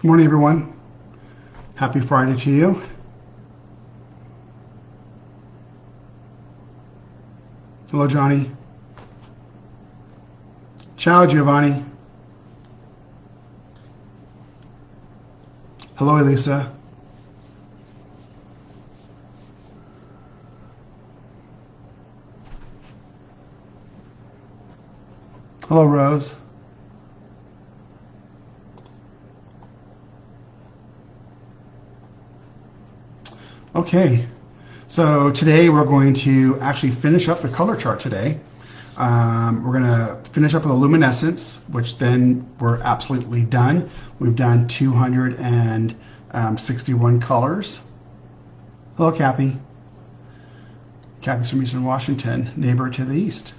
Good morning, everyone. Happy Friday to you. Hello, Johnny. Ciao, Giovanni. Hello, Elisa. Hello, Rose. Okay, so today we're going to actually finish up the color chart today. We're going to finish up with the luminescence, which then we're absolutely done. We've done 261 colors. Hello, Kathy. Kathy's from Eastern Washington, neighbor to the east.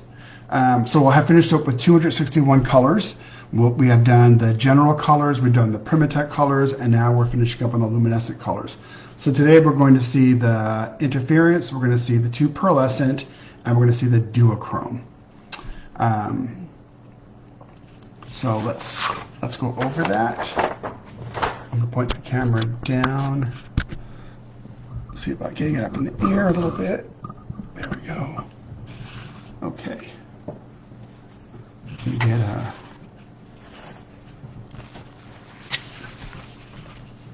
So we'll have finished up with 261 colors. We have done the general colors, we've done the Primatech colors, and now we're finishing up on the luminescent colors. So today we're going to see the interference, we're going to see the two pearlescent, and we're going to see the duochrome. So let's go over that. I'm going to point the camera down. See about getting it up in the air a little bit. There we go. Okay. You get a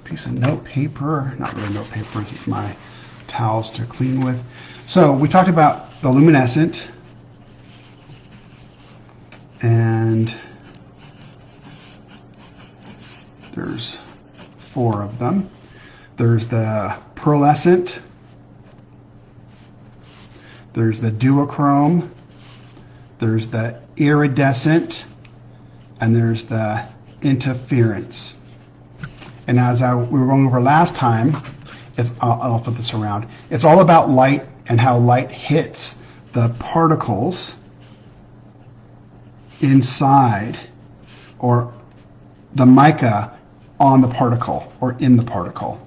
piece of note paper, not really note paper, it's my towels to clean with. So we talked about the luminescent, and there's 4 of them. There's the pearlescent, there's the duochrome, there's the iridescent, and there's the interference. And as we were going over last time, I'll flip this around. It's all about light and how light hits the particles inside, or the mica on the particle or in the particle.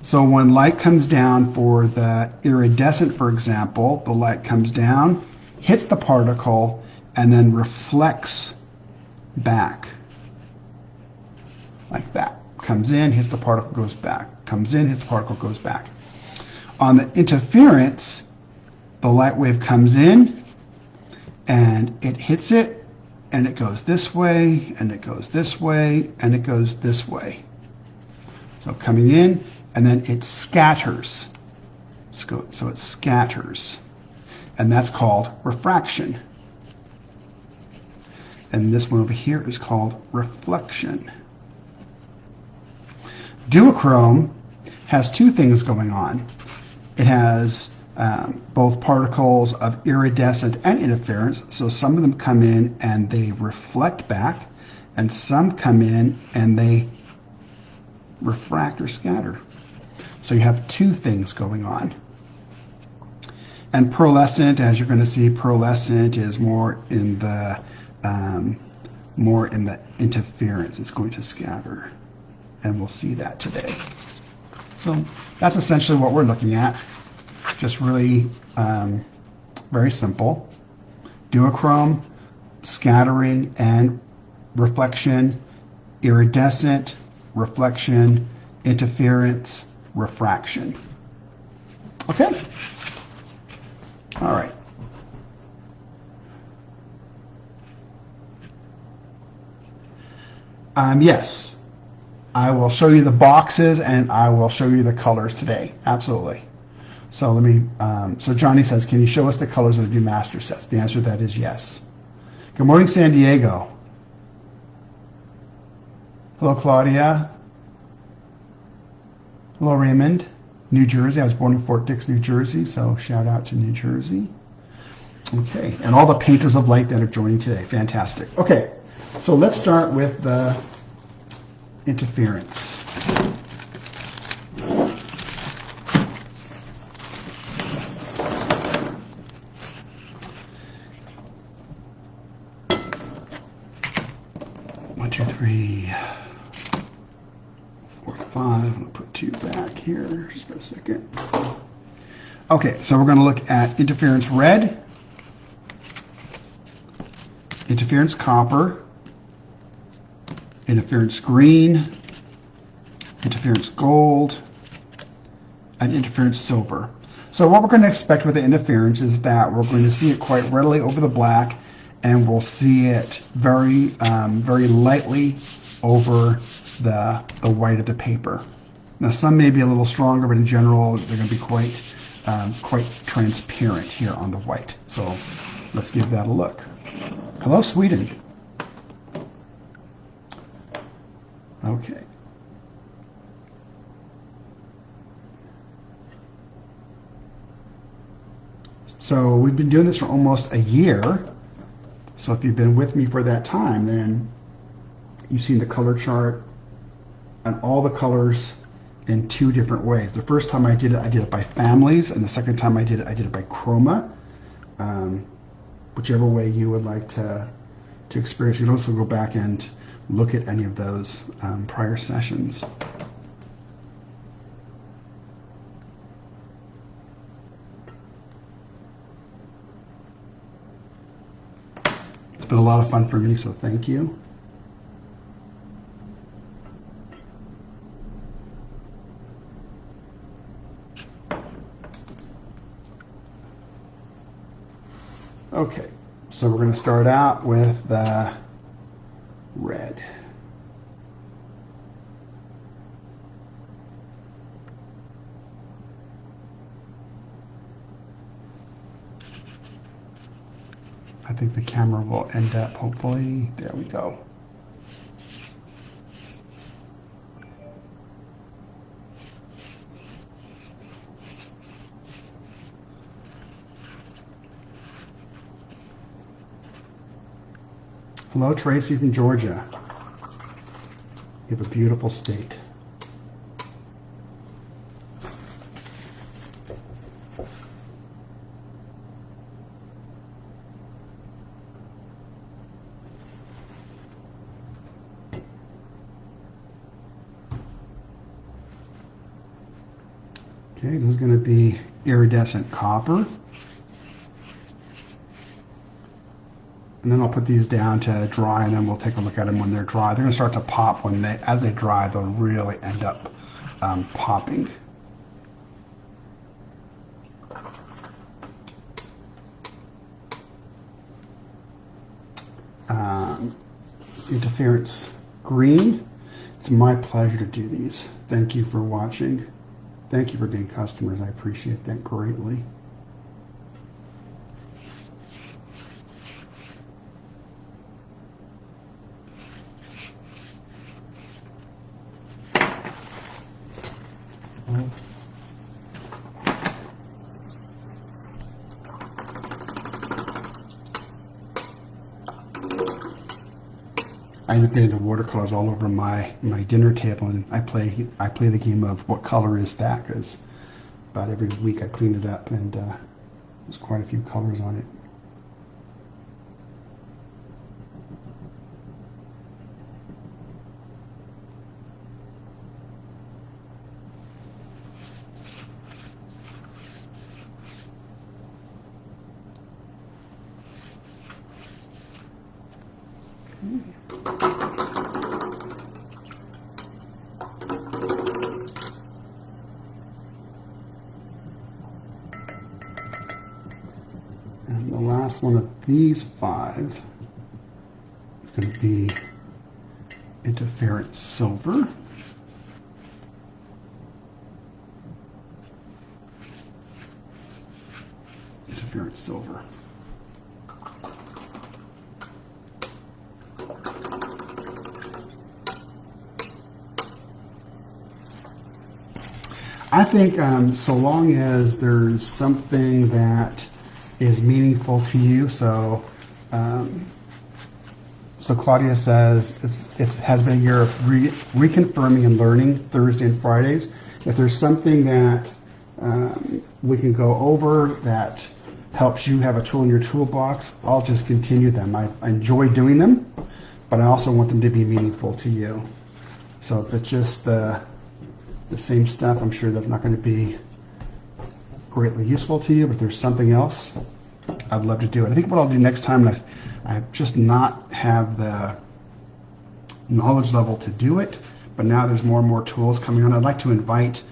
So when light comes down for the iridescent, for example, the light comes down, hits the particle, and then reflects back like that. Comes in, hits the particle, goes back. Comes in, hits the particle, goes back. On the interference, the light wave comes in, and it hits it, and it goes this way, and it goes this way, and it goes this way. So coming in, and then it scatters. So it scatters. And that's called refraction. And this one over here is called reflection. Duochrome has 2 things going on. It has both particles of iridescent and interference, so some of them come in and they reflect back, and some come in and they refract or scatter. So you have 2 things going on. And pearlescent, as you're going to see, pearlescent is more in the interference. It's going to scatter. And we'll see that today. So that's essentially what we're looking at. Just really very simple. Duochrome, scattering and reflection, iridescent, reflection, interference, refraction. Okay? All right. Yes. I will show you the boxes and I will show you the colors today. Absolutely. So let me, so Johnny says, can you show us the colors of the new master sets? The answer to that is yes. Good morning, San Diego. Hello, Claudia. Hello, Raymond. New Jersey. I was born in Fort Dix, New Jersey, so shout out to New Jersey. Okay, and all the painters of light that are joining today. Fantastic. Okay, so let's start with the interference. One, two, three, 4, 5. I'm going to put 2 back here just for a second. Okay, so we're going to look at interference red, interference copper, interference green, interference gold, and interference silver. So what we're going to expect with the interference is that we're going to see it quite readily over the black, and we'll see it very, very lightly over the white of the paper. Now some may be a little stronger, but in general they're going to be quite transparent here on the white. So let's give that a look. Hello, Sweden. Okay. So we've been doing this for almost a year. So if you've been with me for that time, then you've seen the color chart and all the colors in two different ways. The first time I did it by families, and the second time I did it by chroma. Whichever way you would like to experience. You can also go back and look at any of those prior sessions. It's been a lot of fun for me, so thank you. Okay, so we're going to start out with the red. I think the camera will end up, hopefully, there we go. Hello, Tracy from Georgia. You have a beautiful state. Okay, this is going to be iridescent copper. And then I'll put these down to dry, and then we'll take a look at them when they're dry. They're going to start to pop as they dry. They'll really end up popping. Interference green. It's my pleasure to do these. Thank you for watching. Thank you for being customers. I appreciate that greatly. I end up getting the watercolors all over my dinner table, and I play the game of what color is that, because about every week I clean it up, and there's quite a few colors on it. And the last one of these 5 is going to be interference silver. Interference silver. I think so long as there's something that is meaningful to you. So Claudia says it has been a year of reconfirming and learning Thursday and Fridays. If there's something that we can go over that helps you have a tool in your toolbox, I'll just continue them. I enjoy doing them, but I also want them to be meaningful to you. So if it's just the same stuff, I'm sure that's not going to be greatly useful to you, but if there's something else, I'd love to do it. I think what I'll do next time, I just not have the knowledge level to do it, but now there's more and more tools coming on. I'd like to invite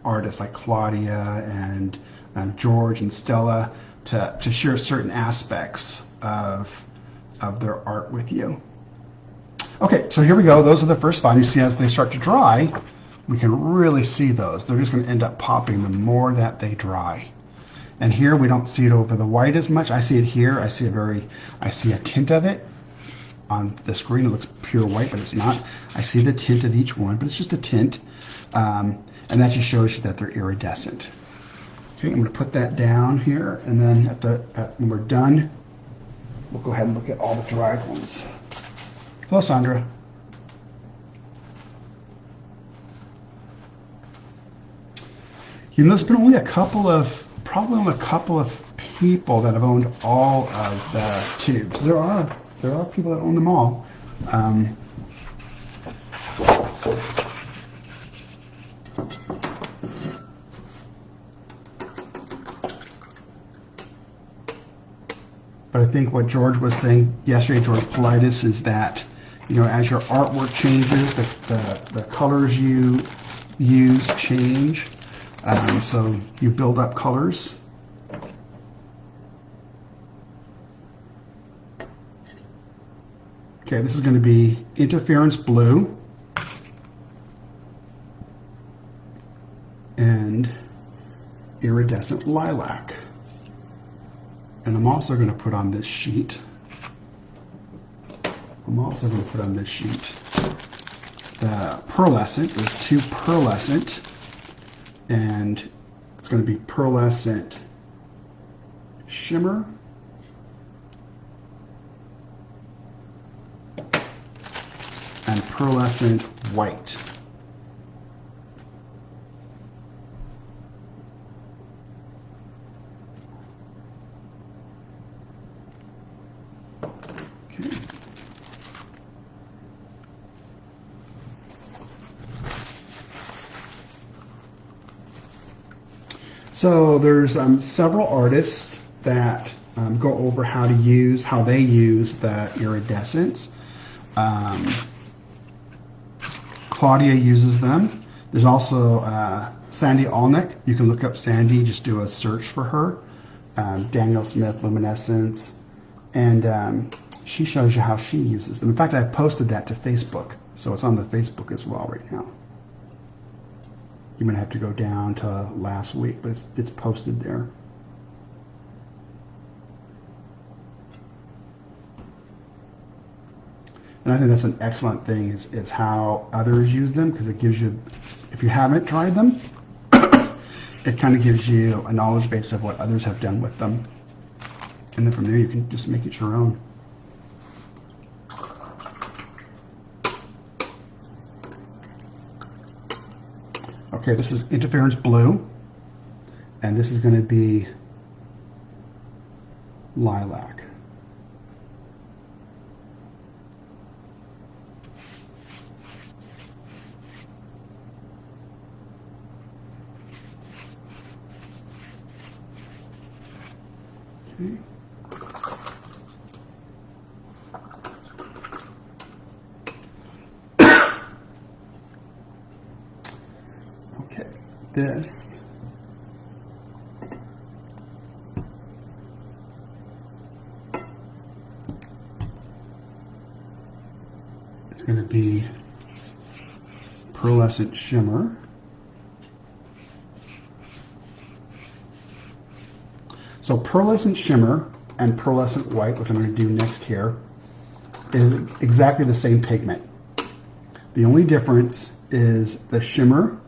artists like Claudia and George and Stella to share certain aspects of their art with you. Okay, so here we go. Those are the first 5. You see as they start to dry, we can really see those. They're just going to end up popping the more that they dry. And here we don't see it over the white as much. I see it here. I see a tint of it. On the screen it looks pure white, but it's not. I see the tint of each one, but it's just a tint. And that just shows you that they're iridescent. Okay, I'm going to put that down here, and then when we're done, we'll go ahead and look at all the dried ones. Hello, Sandra. You know, there's been only probably only a couple of people that have owned all of the tubes. There are people that own them all. But I think what George was saying yesterday, George Politis, is that, you know, as your artwork changes, the colors you use change. So you build up colors. Okay, this is going to be interference blue and iridescent lilac. And I'm also going to put on this sheet. The pearlescent. There's 2 pearlescent, and it's going to be pearlescent shimmer and pearlescent white. Okay. So there's several artists that go over how they use the iridescence. Claudia uses them. There's also Sandy Alnick. You can look up Sandy, just do a search for her. Daniel Smith Luminescence, and she shows you how she uses them. In fact, I posted that to Facebook, so it's on the Facebook as well right now. You might have to go down to last week, but it's posted there. And I think that's an excellent thing, is how others use them, because it gives you, if you haven't tried them, it kind of gives you a knowledge base of what others have done with them. And then from there you can just make it your own. Okay, this is interference blue, and this is going to be lilac. Okay. Okay, this is going to be pearlescent shimmer. So pearlescent shimmer and pearlescent white, which I'm going to do next here, is exactly the same pigment. The only difference is the shimmer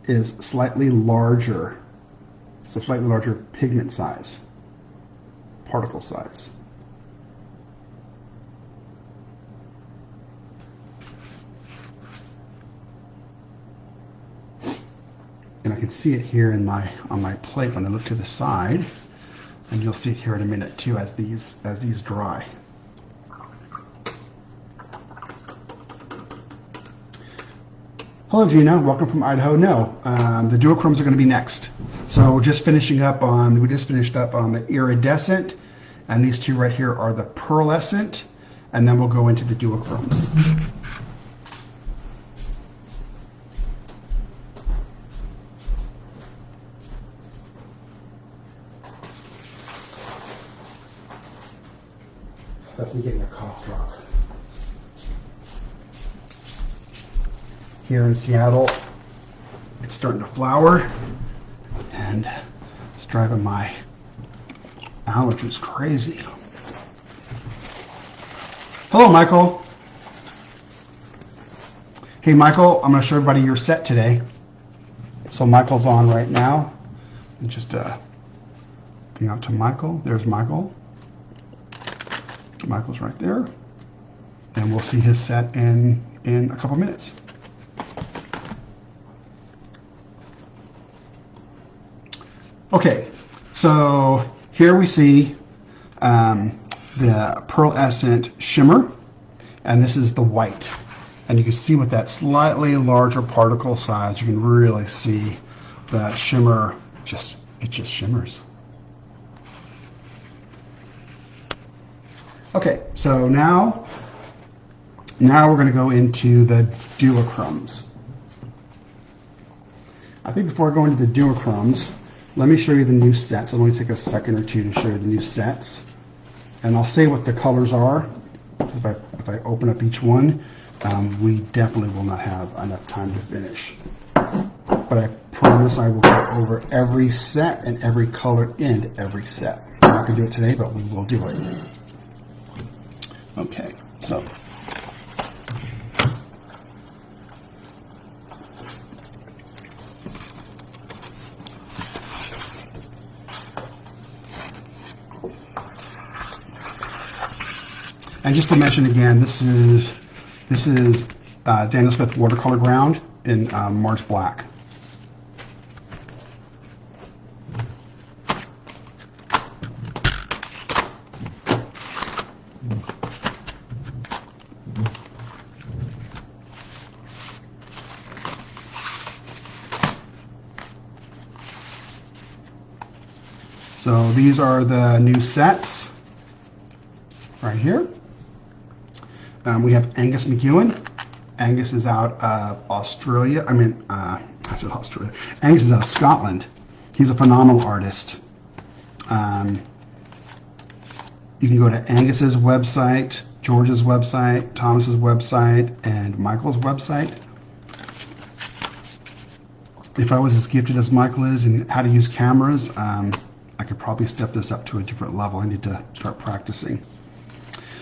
is slightly larger. It's a slightly larger pigment size, particle size. And I can see it here on my plate when I look to the side. And you'll see it here in a minute too as these dry. Hello Gina, welcome from Idaho. No, the duochromes are going to be next. So we just finished up on the iridescent, and these 2 right here are the pearlescent, and then we'll go into the duochromes. That's me getting a cough drop. Here in Seattle, it's starting to flower, and it's driving my allergies crazy. Hello, Michael. Hey, Michael, I'm going to show everybody your set today. So Michael's on right now. And just thing out to Michael. There's Michael. Michael's right there. And we'll see his set in a couple minutes. Okay, so here we see the pearlescent shimmer, and this is the white. And you can see with that slightly larger particle size, you can really see the shimmer, it just shimmers. Okay, so now we're going to go into the duochromes. I think before I go into the duochromes, let me show you the new sets. It'll only take a second or two to show you the new sets. And I'll say what the colors are. If I open up each one, we definitely will not have enough time to finish. But I promise I will go over every set and every color in every set. I'm not going to do it today, but we will do it. Okay, so. And just to mention again, this is Daniel Smith watercolor ground in Mars Black. So these are the new sets right here. We have Angus McEwen. Angus is out of Australia. I said Australia. Angus is out of Scotland. He's a phenomenal artist. You can go to Angus's website, George's website, Thomas's website, and Michael's website. If I was as gifted as Michael is in how to use cameras, I could probably step this up to a different level. I need to start practicing.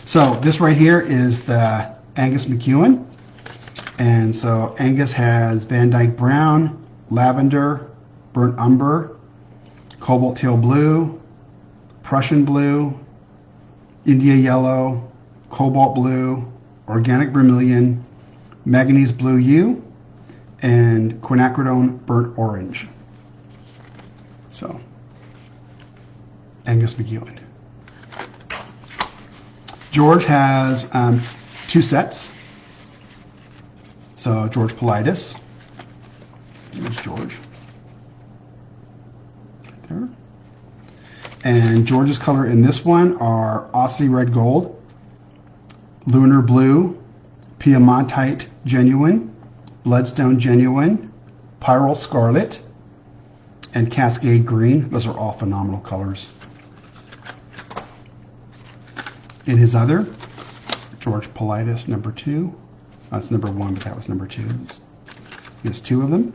So this right here is the Angus McEwen. And so Angus has Van Dyke Brown, Lavender, Burnt Umber, Cobalt Teal Blue, Prussian Blue, India Yellow, Cobalt Blue, Organic Vermilion, Manganese Blue U, and Quinacridone Burnt Orange. So, Angus McEwen. George has two sets. So George Politis. There's George. Right there. And George's color in this one are Aussie Red Gold, Lunar Blue, Piemontite Genuine, Bloodstone Genuine, Pyrrole Scarlet, and Cascade Green. Those are all phenomenal colors. In his other, George Politis number 2. That's number 1, but that was number 2. He has 2 of them.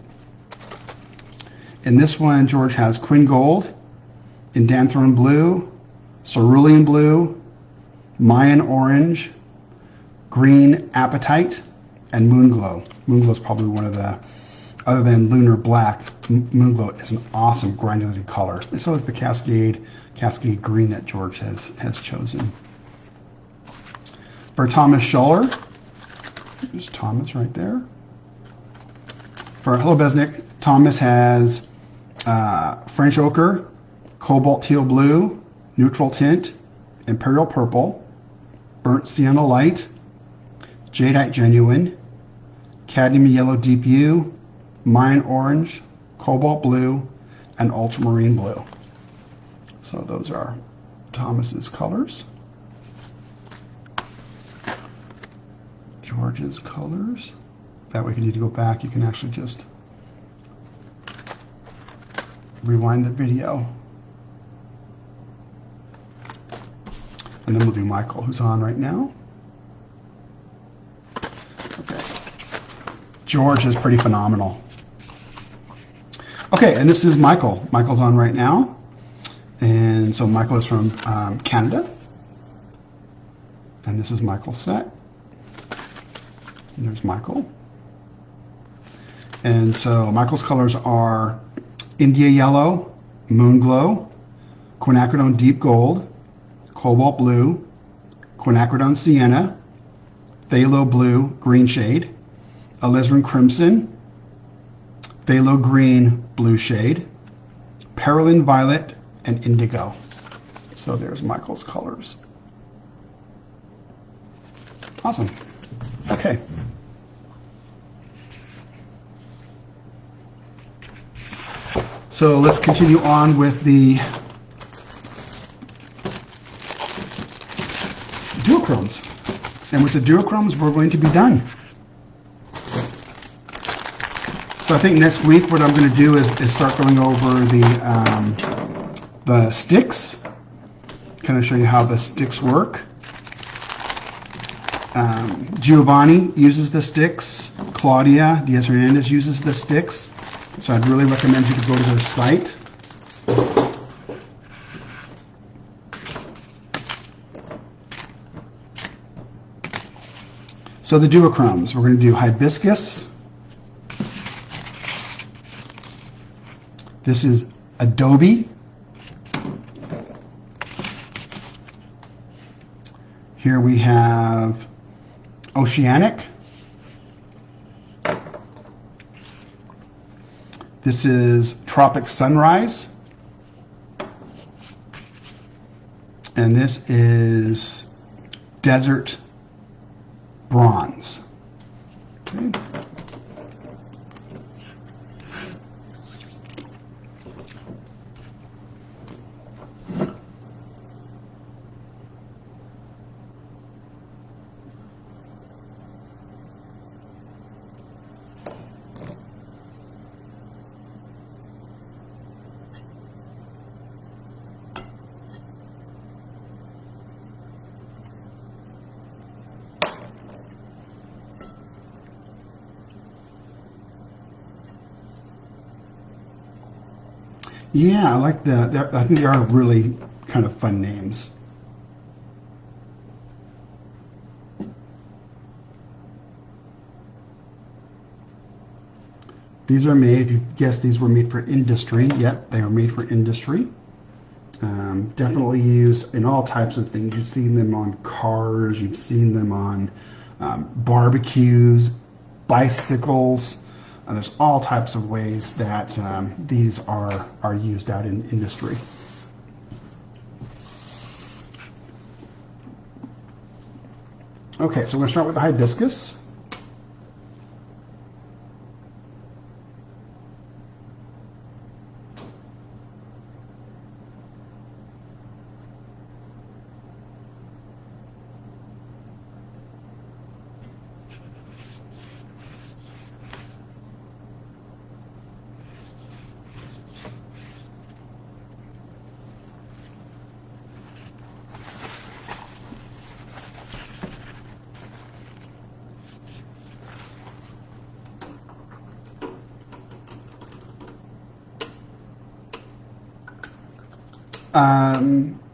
In this one, George has Quinn Gold, Indanthrone Blue, Cerulean Blue, Mayan Orange, Green Apatite, and Moonglow. Moonglow is probably one of the, other than Lunar Black, Moonglow is an awesome granulated color. And so is the Cascade Green that George has chosen. For Thomas Schuller, there's Thomas right there. For Hello Besnick, Thomas has French Ochre, Cobalt Teal Blue, Neutral Tint, Imperial Purple, Burnt Sienna Light, Jadeite Genuine, Cadmium Yellow Deep U, Mayan Orange, Cobalt Blue, and Ultramarine Blue. So those are Thomas's colors. George's colors. That way, if you need to go back, you can actually just rewind the video. And then we'll do Michael, who's on right now. Okay. George is pretty phenomenal. Okay, and this is Michael. Michael's on right now. And so Michael is from Canada. And this is Michael's set. And there's Michael. And so Michael's colors are India Yellow, Moon Glow, Quinacridone Deep Gold, Cobalt Blue, Quinacridone Sienna, Phthalo Blue Green shade, Alizarin Crimson, Phthalo Green Blue shade, Perylene Violet, and Indigo. So there's Michael's colors. Awesome. Okay. So let's continue on with the duochromes. And with the duochromes, we're going to be done. So I think next week what I'm going to do is start going over the sticks, kind of show you how the sticks work. Giovanni uses the sticks. Claudia Diaz-Hernandez uses the sticks. So I'd really recommend you to go to their site. So the duochromes, we're going to do hibiscus. This is adobe. Here we have oceanic. This is tropic sunrise. And this is desert bronze. Okay. Yeah, I like that. I think they are really kind of fun names. These are made, if you guess these were made for industry, yep, they are made for industry. Definitely used in all types of things. You've seen them on cars, you've seen them on barbecues, bicycles. There's all types of ways that these are used out in industry. Okay, so we're going to start with the hibiscus.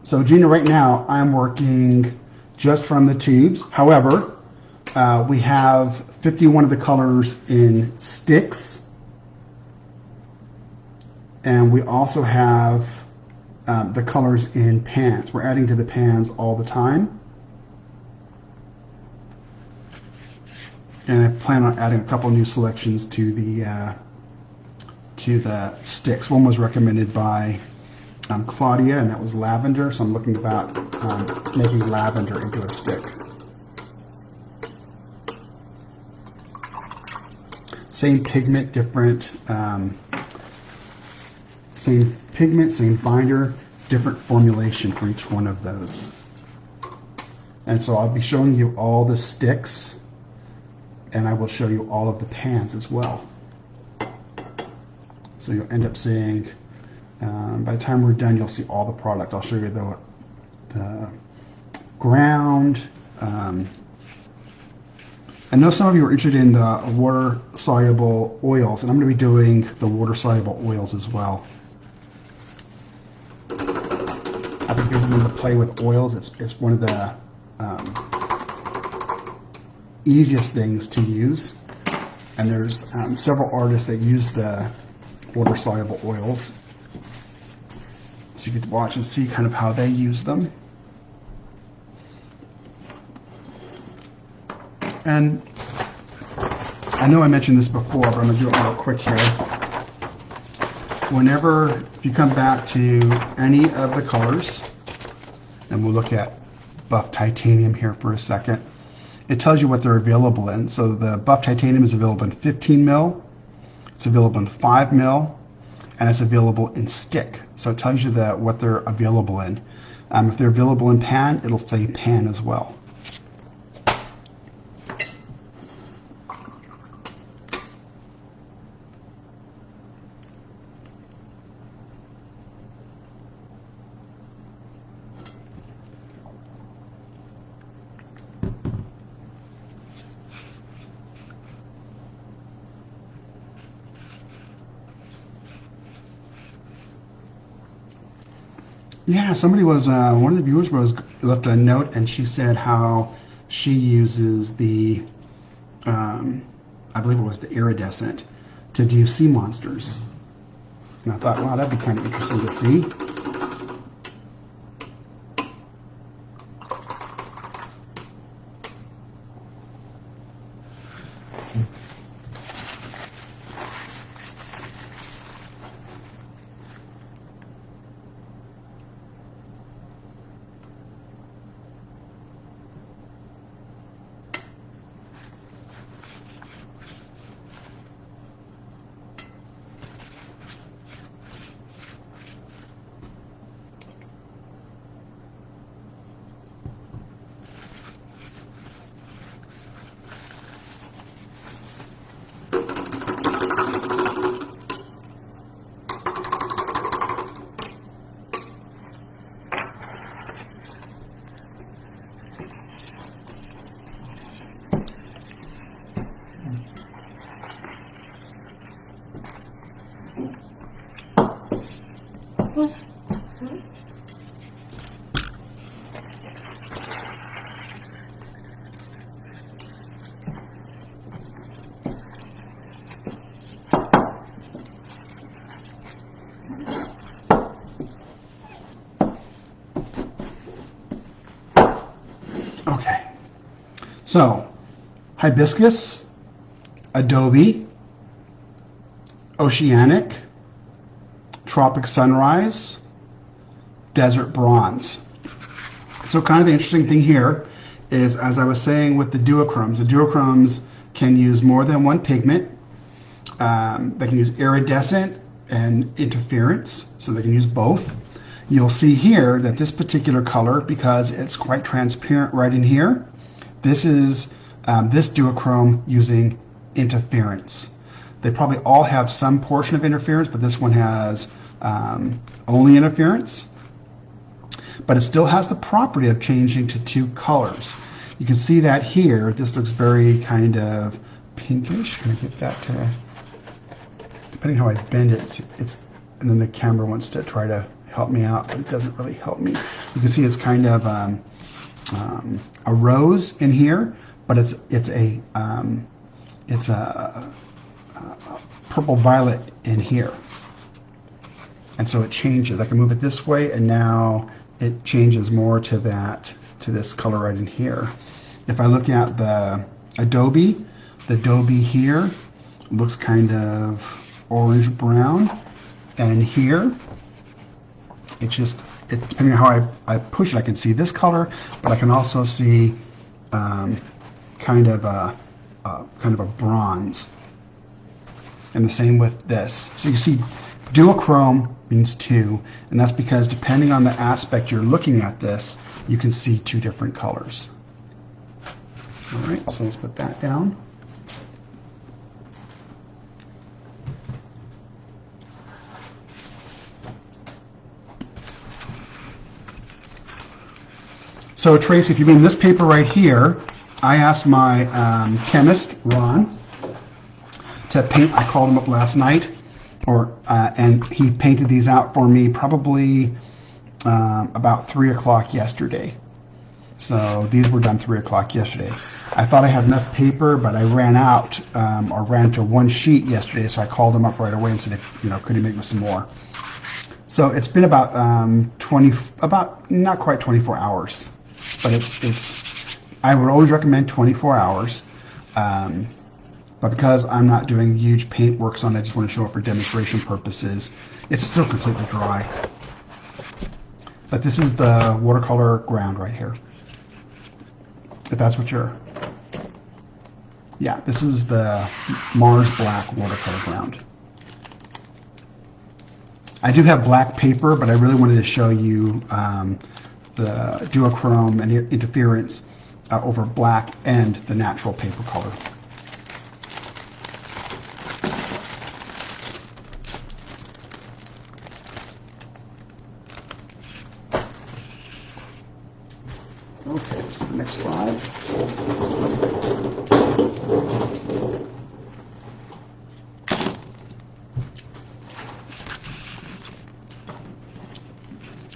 So Gina, right now I'm working just from the tubes. However, we have 51 of the colors in sticks, and we also have the colors in pans. We're adding to the pans all the time, and I plan on adding a couple new selections to the sticks. One was recommended by Claudia, and that was lavender, so I'm looking about making lavender into a stick. Same pigment, different, same pigment, same binder, different formulation for each one of those. And so I'll be showing you all the sticks, and I will show you all of the pans as well. So you'll end up seeing, by the time we're done, you'll see all the product. I'll show you ground. I know some of you are interested in the water-soluble oils, and I'm going to be doing the water-soluble oils as well. I've been getting to play with oils. It's one of the easiest things to use, and there's several artists that use the water-soluble oils, so you get to watch and see kind of how they use them. And I know I mentioned this before, but I'm going to do it real quick here. Whenever, if you come back to any of the colors, and we'll look at buff titanium here for a second, it tells you what they're available in. So the buff titanium is available in 15 mil, it's available in 5 mil, and it's available in stick. So it tells you that what they're available in. If they're available in pan, it'll say pan as well. Yeah, somebody was, one of the viewers left a note, and she said how she uses the, I believe it was the iridescent, to do sea monsters. And I thought, wow, that'd be kind of interesting to see. Okay, so hibiscus, adobe, oceanic, tropic sunrise, desert bronze. So kind of the interesting thing here is, as I was saying with the duochromes can use more than one pigment. They can use iridescent and interference, so they can use both. You'll see here that this particular color, because it's quite transparent right in here, this is this duochrome using interference. They probably all have some portion of interference, but this one has only interference. But it still has the property of changing to two colors. You can see that here. This looks very kind of pinkish. Can I get that to, depending how I bend it, and then the camera wants to try to help me out, but it doesn't really help me. You can see it's kind of a rose in here, but it's a purple violet in here, and so it changes. I can move it this way, and now it changes more to this color right in here. If I look at the adobe here looks kind of orange brown, and here depending on how I push it, I can see this color, but I can also see kind of a bronze. And the same with this. So you see, duochrome means two, and that's because depending on the aspect you're looking at this, you can see two different colors. All right, so let's put that down. So Tracy, if you mean this paper right here, I asked my chemist, Ron, to paint. I called him up last night, and he painted these out for me probably about 3 o'clock yesterday. So these were done 3 o'clock yesterday. I thought I had enough paper, but I ran out, or ran to one sheet yesterday, so I called him up right away and said, could he make me some more? So it's been about not quite 24 hours, but I would always recommend 24 hours. But because I'm not doing huge paint works on it, I just want to show it for demonstration purposes. It's still completely dry. But this is the watercolor ground right here. If that's what this is the Mars Black watercolor ground. I do have black paper, but I really wanted to show you the duochrome and interference over black and the natural paper color. Okay, so the next slide.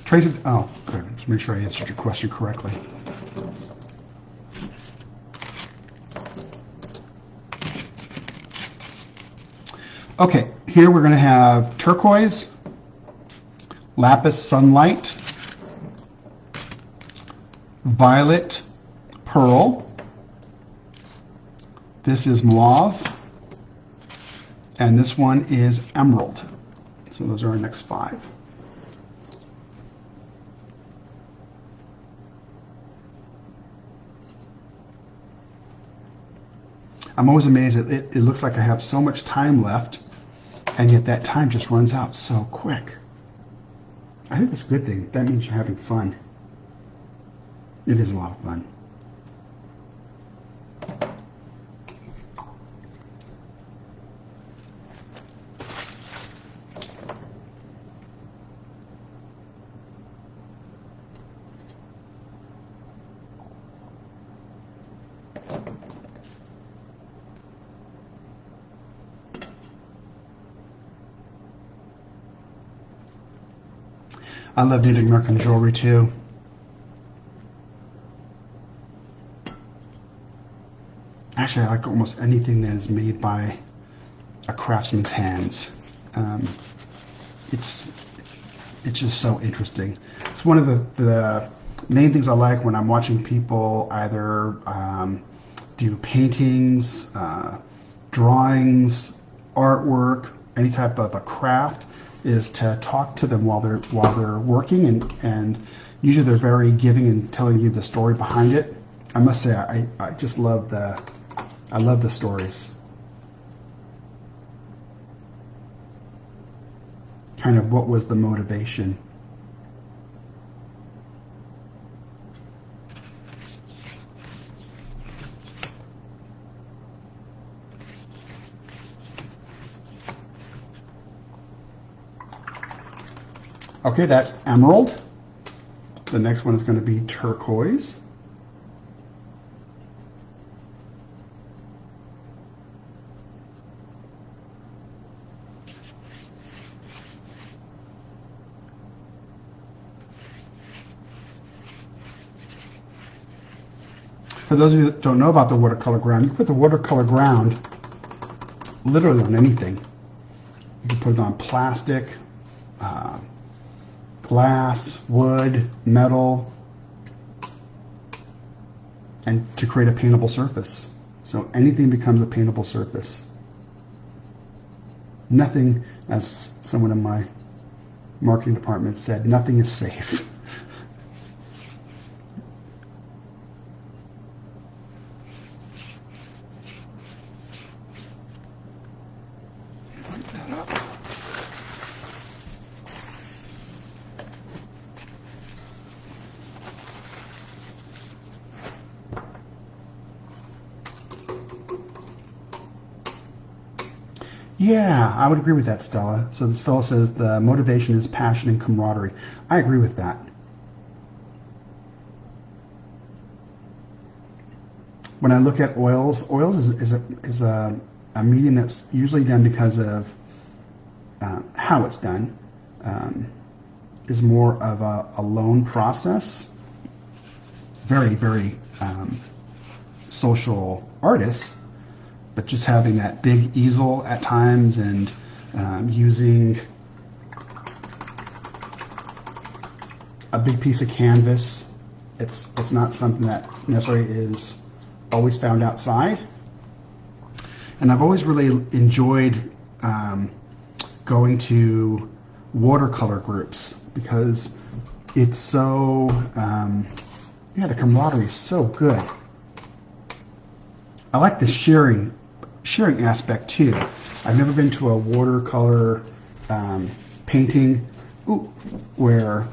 Tracy, oh, good. Let's make sure I answered your question correctly. Okay, here we're going to have turquoise, lapis sunlight, violet pearl. This is mauve, and this one is emerald. So those are our next 5. I'm always amazed that it looks like I have so much time left, and yet that time just runs out so quick. I think that's a good thing. That means you're having fun. It is a lot of fun. I love Native American jewelry too. Actually, I like almost anything that is made by a craftsman's hands. It's just so interesting. It's one of the main things I like when I'm watching people either do paintings, drawings, artwork, any type of a craft, is to talk to them while they're working, and usually they're very giving and telling you the story behind it. I must say I just love the stories. Kind of what was the motivation. Okay, that's emerald. The next one is going to be turquoise. For those of you that don't know about the watercolor ground, you can put the watercolor ground literally on anything. You can put it on plastic, glass, wood, metal, and to create a paintable surface. So anything becomes a paintable surface. Nothing, as someone in my marketing department said, nothing is safe. Yeah, I would agree with that, Stella. So Stella says the motivation is passion and camaraderie. I agree with that. when I look at oils, is a medium that's usually done because of how it's done. Is more of a lone process. Very, very social artists, but just having that big easel at times and using a big piece of canvas. It's not something that necessarily is always found outside. And I've always really enjoyed going to watercolor groups because it's so, the camaraderie is so good. I like the sharing aspect too. I've never been to a watercolor painting where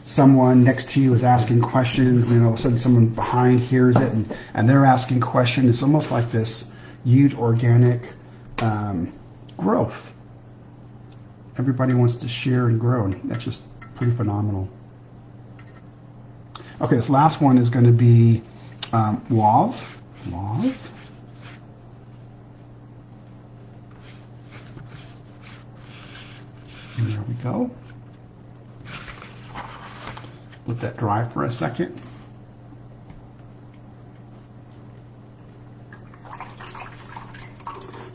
someone next to you is asking questions and then all of a sudden someone behind hears it and they're asking questions. It's almost like this huge organic growth. Everybody wants to share and grow, and that's just pretty phenomenal. Okay, this last one is going to be Mauve. And there we go. Let that dry for a second.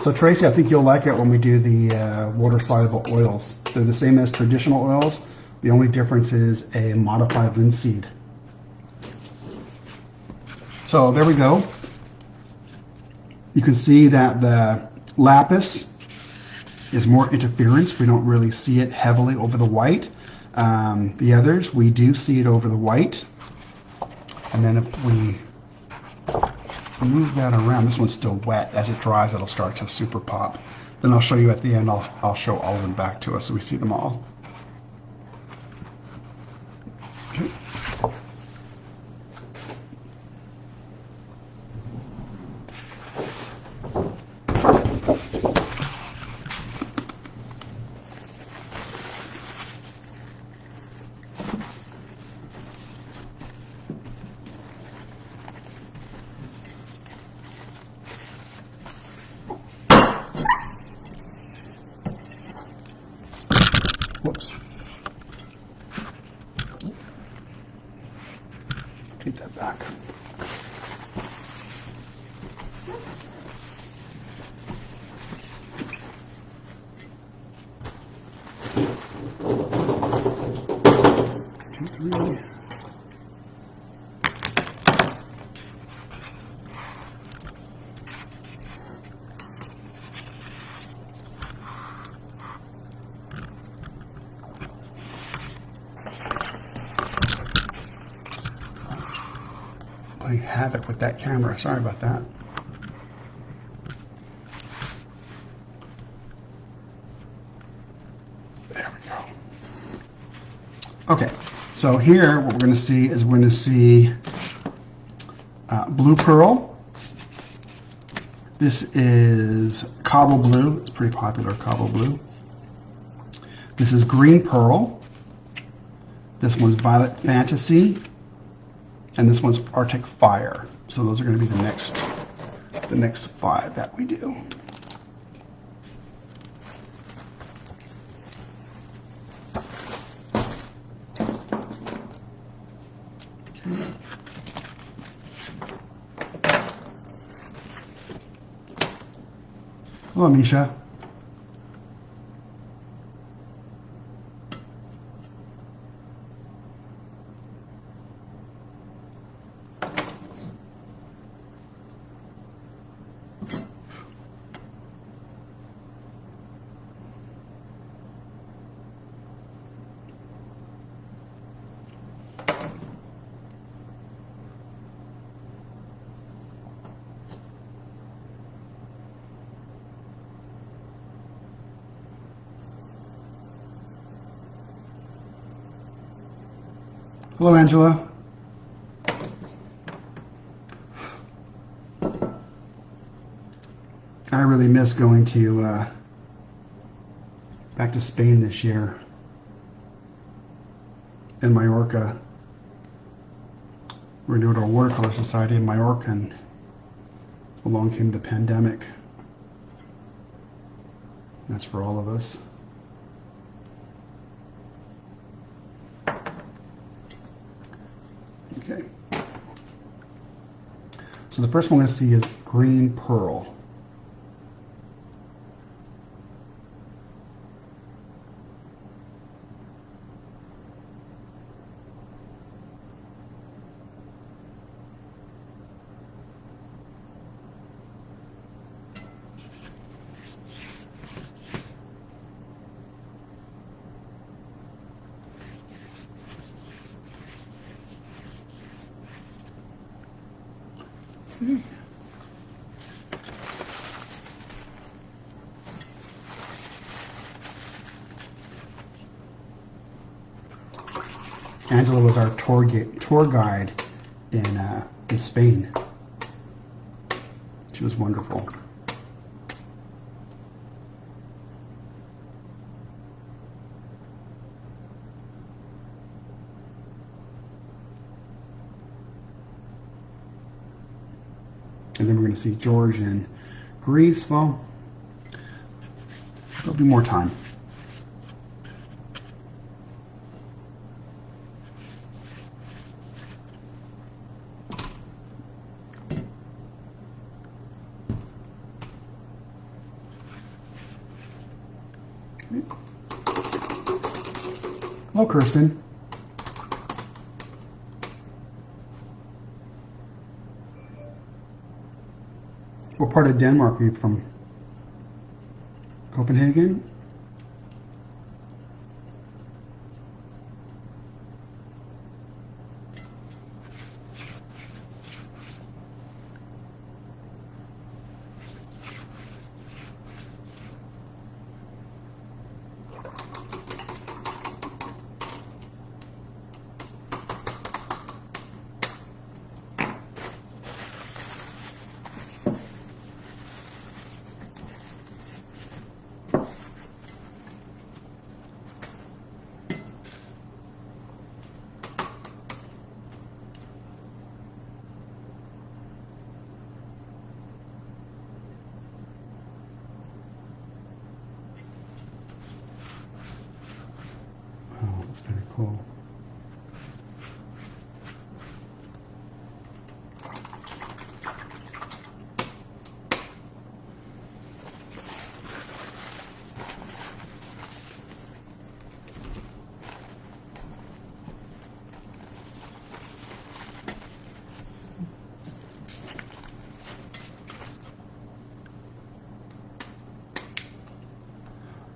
So Tracy, I think you'll like it when we do the water-soluble oils. They're the same as traditional oils. The only difference is a modified linseed. So there we go. You can see that the lapis is more interference. We don't really see it heavily over the white. The others, we do see it over the white. And then if we move that around, this one's still wet. As it dries, it'll start to super pop. Then I'll show you at the end, I'll show all of them back to us so we see them all. Okay. Whoops. Take that back. Playing havoc with that camera. Sorry about that. There we go. Okay, so here what we're going to see is we're going to see blue pearl. This is cobble blue. It's pretty popular, cobble blue. This is green pearl. This one's violet fantasy. And this one's Arctic Fire. So those are going to be the next 5 that we do. Okay. Hello, Misha. Hello, Angela. I really miss going to back to Spain this year in Mallorca. We're doing our watercolor society in Mallorca, and Along came the pandemic. That's for all of us. Okay. So the first one we're going to see is green pearl. Okay. Angela was our tour guide in Spain. She was wonderful. And then we're going to see George in Greece. Well, there'll be more time. Hello, Kirsten. What part of Denmark are you from? Copenhagen? Oh, that's very cool.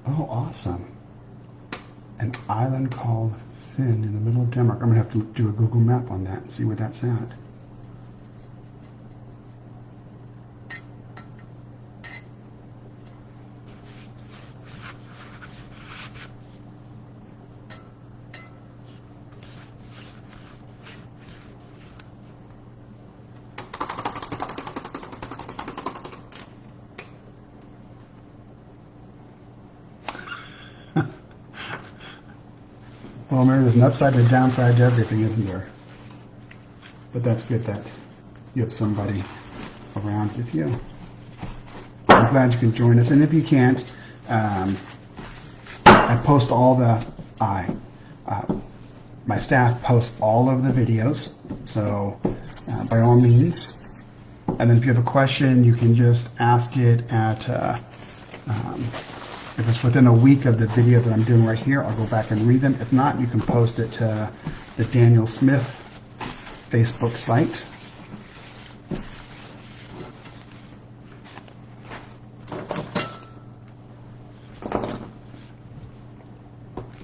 Oh, awesome. An island called Finn in the middle of Denmark. I'm going to have to do a Google map on that and see where that's at. Well, Mary, there's an upside and a downside to everything, isn't there? But that's good that you have somebody around with you. I'm glad you can join us. And if you can't, I post all the, my staff posts all of the videos. So by all means. And then if you have a question, you can just ask it at, if it's within a week of the video that I'm doing right here, I'll go back and read them. If not, you can post it to the Daniel Smith Facebook site.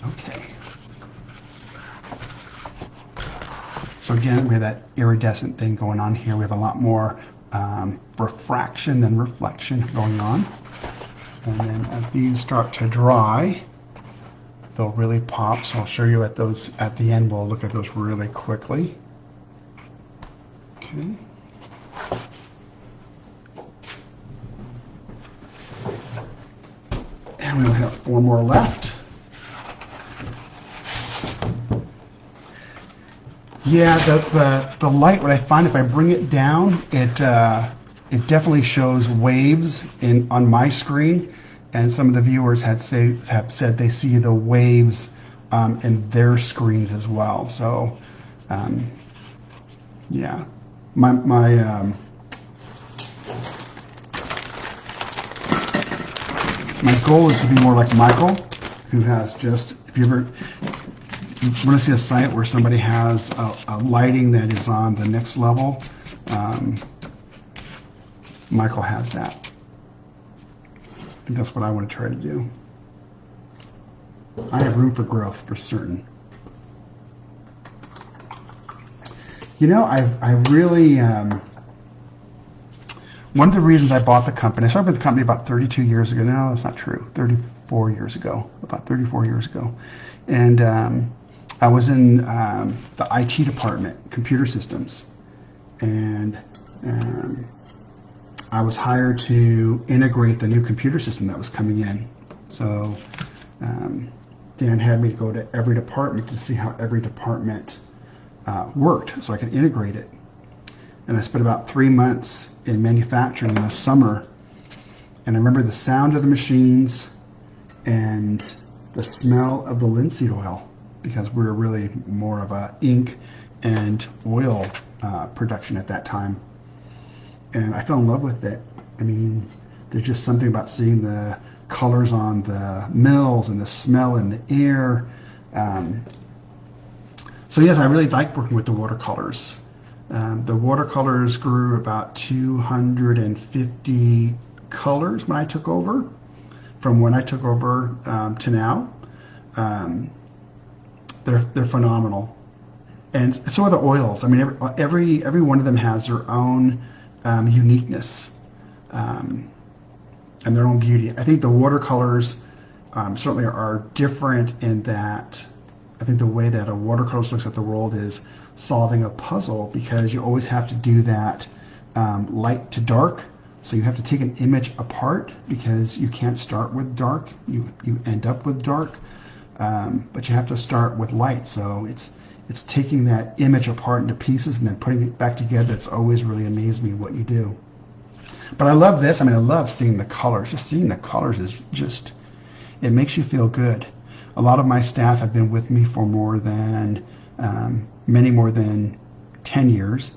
Okay. So again, we have that iridescent thing going on here. We have a lot more refraction than reflection going on. And then as these start to dry, they'll really pop. So I'll show you at those at the end. We'll look at those really quickly. Okay. And we only have 4 more left. Yeah, the light, what I find if I bring it down, it it definitely shows waves on my screen, and some of the viewers have said they see the waves in their screens as well. So, yeah, my goal is to be more like Michael, who has just, if you ever want to see a site where somebody has a lighting that is on the next level, Michael has that. I think that's what I want to try to do. I have room for growth for certain. You know, I really, one of the reasons I bought the company, I started with the company about 32 years ago. No, that's not true. 34 years ago, about 34 years ago. And I was in the IT department, computer systems. And I was hired to integrate the new computer system that was coming in. So Dan had me go to every department to see how every department worked so I could integrate it. And I spent about 3 months in manufacturing in the summer. And I remember the sound of the machines and the smell of the linseed oil, because we were really more of a ink and oil production at that time. And I fell in love with it. I mean, there's just something about seeing the colors on the mills and the smell in the air. So yes, I really liked working with the watercolors. The watercolors grew about 250 colors when I took over, from when I took over to now. They're phenomenal, and so are the oils. I mean, every one of them has their own uniqueness and their own beauty. I think the watercolors certainly are different in that I think the way that a watercolor looks at the world is solving a puzzle, because you always have to do that light to dark. So you have to take an image apart, because you can't start with dark. You end up with dark, but you have to start with light. So it's taking that image apart into pieces and then putting it back together. It's always really amazed me what you do. But I love this. I mean, I love seeing the colors. Just seeing the colors is just, it makes you feel good. A lot of my staff have been with me for many more than 10 years,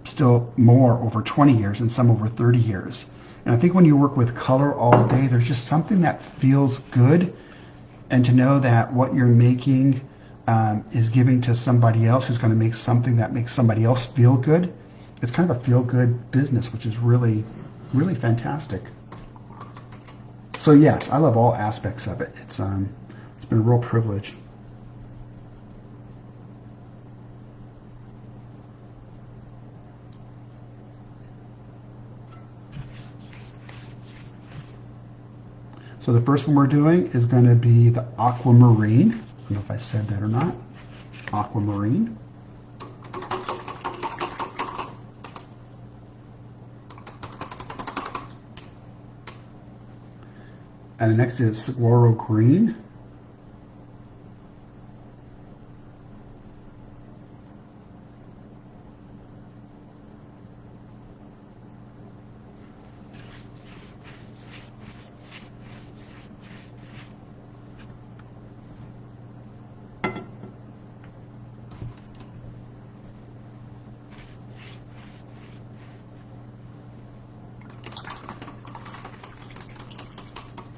still more over 20 years, and some over 30 years. And I think when you work with color all day, there's just something that feels good. And to know that what you're making is giving to somebody else who's going to make something that makes somebody else feel good. It's kind of a feel-good business, which is really, really fantastic. So yes, I love all aspects of it. It's been a real privilege. So the first one we're doing is going to be the aquamarine. I don't know if I said that or not. Aquamarine. And the next is saguaro green.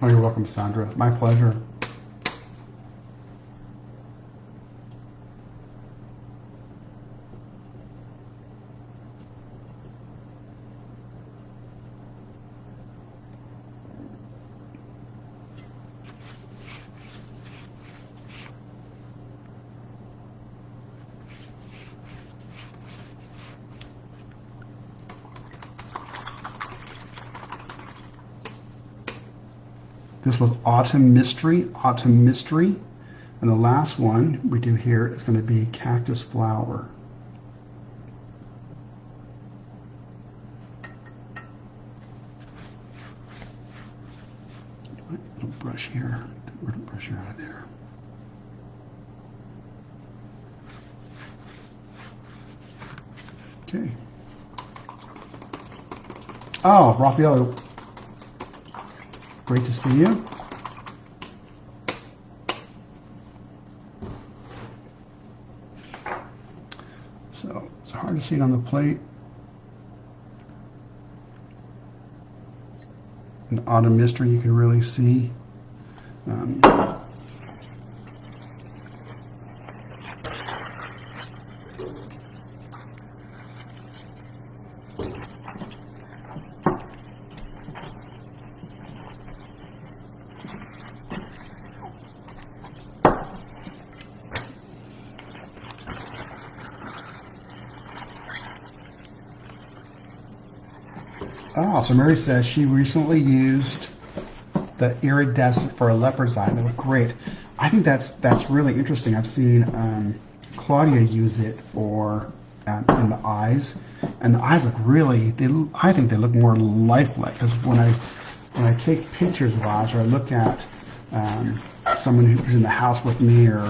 Oh, you're welcome, Sandra. My pleasure. This was Autumn Mystery. And the last one we do here is going to be Cactus Flower. Little brush here. Little brush here out of there. Okay. Oh, Raphael, great to see you. So it's hard to see it on the plate. In Autumn Mystery, you can really see. Oh, so Mary says she recently used the iridescent for a leopard's eye. They look great. I think that's really interesting. I've seen Claudia use it for in the eyes, and the eyes look really. I think they look more lifelike, because when I take pictures of eyes, or I look at someone who's in the house with me, or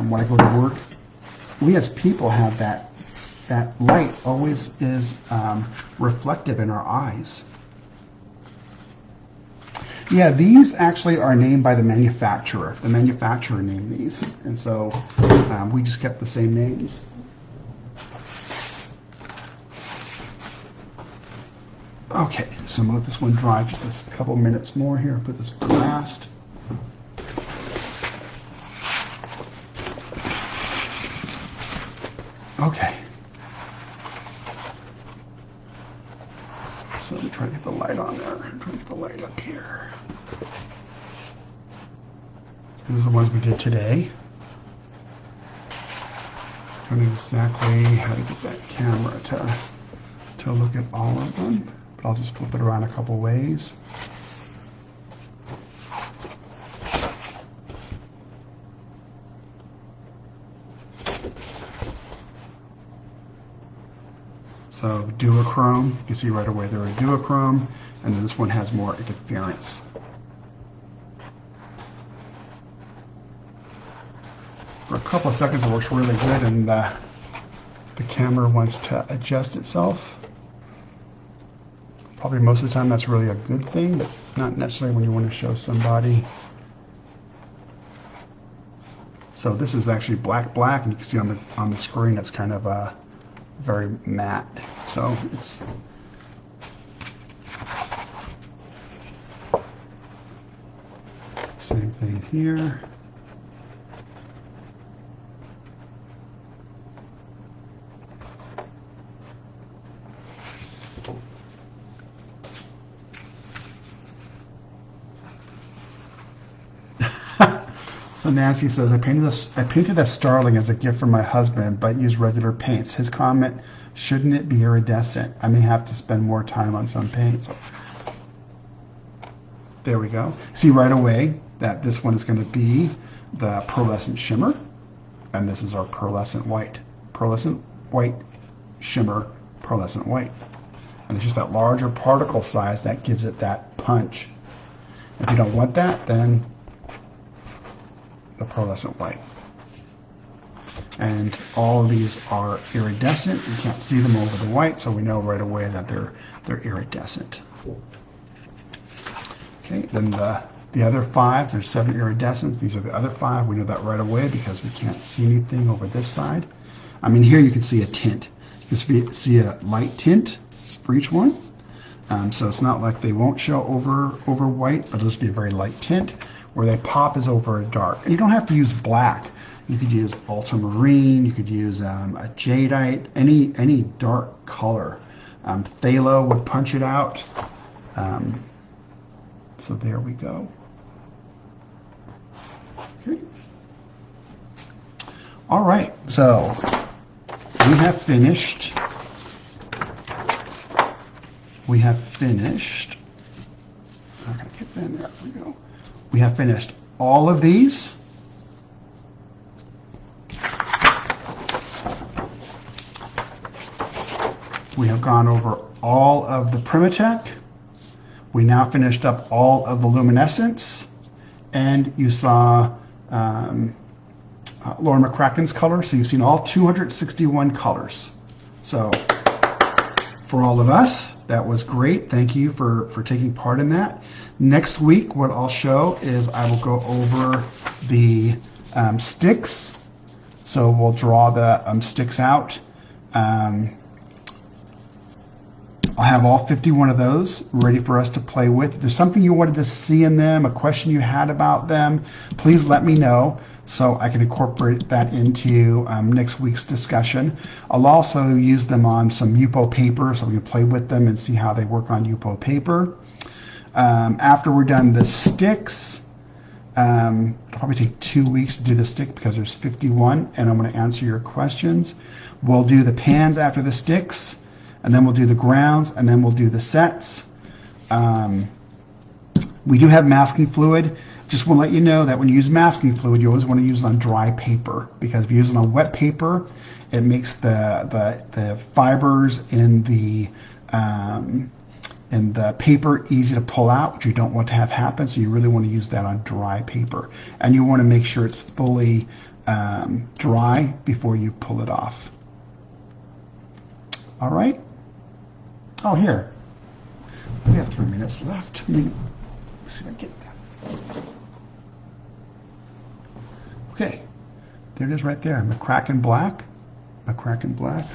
when I go to work, we as people have that light always is reflective in our eyes. Yeah, these actually are named by the manufacturer. The manufacturer named these, and so we just kept the same names. Okay, so I'm gonna let this one dry just a couple minutes more here. Put this for last. Okay. So I'm trying to get the light on there. I'm trying to get the light up here. These are the ones we did today. I don't know exactly how to get that camera to look at all of them, but I'll just flip it around a couple ways. So duochrome, you can see right away they're a duochrome, and then this one has more interference. For a couple of seconds it works really good, and the camera wants to adjust itself. Probably most of the time that's really a good thing, but not necessarily when you want to show somebody. So this is actually black, and you can see on the screen it's kind of very matte. So it's same thing here. So Nancy says, I painted a starling as a gift for my husband, but used regular paints. His comment, shouldn't it be iridescent? I may have to spend more time on some paints. So, there we go. See right away that this one is going to be the pearlescent shimmer, and this is our pearlescent white. Pearlescent white shimmer, pearlescent white. And it's just that larger particle size that gives it that punch. If you don't want that, then the pearlescent white. And all of these are iridescent. You can't see them over the white, so we know right away that they're iridescent. Okay, then the other 5, there's 7 iridescents. These are the other 5. We know that right away because we can't see anything over this side. I mean, here you can see a tint. You can see a light tint for each one. So it's not like they won't show over white, but it'll just be a very light tint. Where they pop is over a dark. And you don't have to use black. You could use ultramarine, you could use a jadeite, any dark color. Phthalo would punch it out. So there we go. Okay. All right, so we have finished. I'm gonna get in there. We go. We have finished all of these. We have gone over all of the Primatech. We now finished up all of the luminescence, and you saw Lauren McCracken's color. So you've seen all 261 colors. So for all of us. That was great. Thank you for taking part in that. Next week, what I'll show is I will go over the sticks. So we'll draw the sticks out. I'll have all 51 of those ready for us to play with. If there's something you wanted to see in them, a question you had about them, please let me know so I can incorporate that into next week's discussion. I'll also use them on some Yupo paper so we can play with them and see how they work on Yupo paper. After we're done the sticks, it'll probably take 2 weeks to do the stick because there's 51, and I'm going to answer your questions. We'll do the pans after the sticks, and then we'll do the grounds, and then we'll do the sets. We do have masking fluid. Just want to let you know that when you use masking fluid, you always want to use it on dry paper, because if you use it on wet paper, it makes the fibers in the paper easy to pull out, which you don't want to have happen. So you really want to use that on dry paper, and you want to make sure it's fully dry before you pull it off. All right. Oh, here. We have 3 minutes left. Let me see if I get that. Okay. There it is right there. McCracken Black. McCracken Black.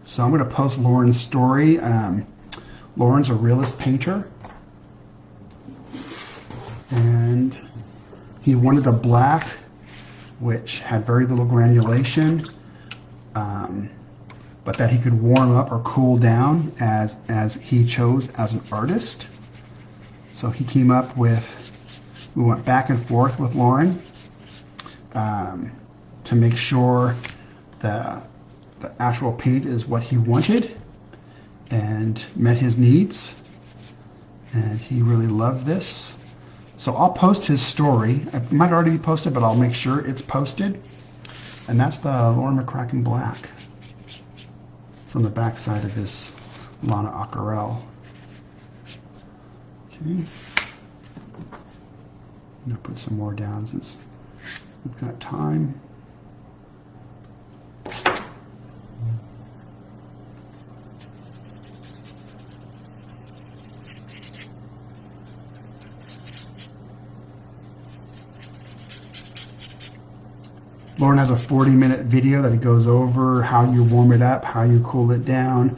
So I'm going to post Lauren's story. Lauren's a realist painter, and he wanted a black which had very little granulation, but that he could warm up or cool down as he chose as an artist. So he came up with, we went back and forth with Lauren to make sure the actual paint is what he wanted and met his needs, and he really loved this. So I'll post his story. It might already be posted, but I'll make sure it's posted. And that's the Lauren McCracken Black. It's on the back side of this Lana Aquarelle. Okay. I'm gonna put some more down since we've got time. Lauren has a 40-minute video that goes over how you warm it up, how you cool it down,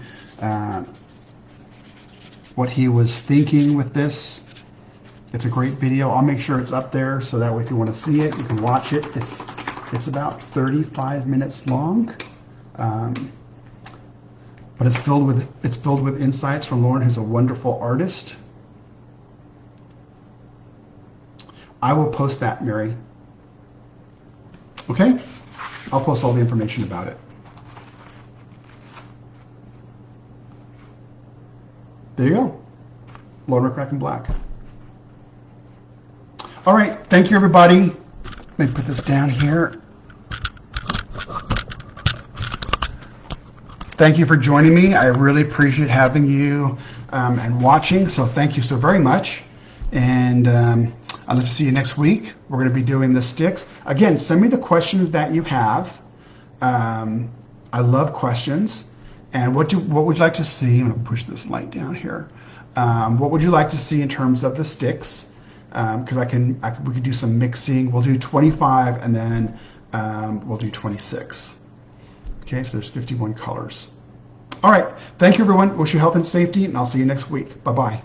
what he was thinking with this. It's a great video. I'll make sure it's up there so that way if you want to see it, you can watch it. It's about 35 minutes long, but it's filled with insights from Lauren, who's a wonderful artist. I will post that, Mary. Okay? I'll post all the information about it. There you go. Lauren McCracken Black. All right. Thank you, everybody. Let me put this down here. Thank you for joining me. I really appreciate having you and watching. So thank you so very much. And I'd love to see you next week. We're going to be doing the sticks. Again, send me the questions that you have. I love questions. And what would you like to see? I'm going to push this light down here. What would you like to see in terms of the sticks? Because we could do some mixing. We'll do 25 and then we'll do 26. Okay, so there's 51 colors. All right. Thank you, everyone. Wish you health and safety, and I'll see you next week. Bye-bye.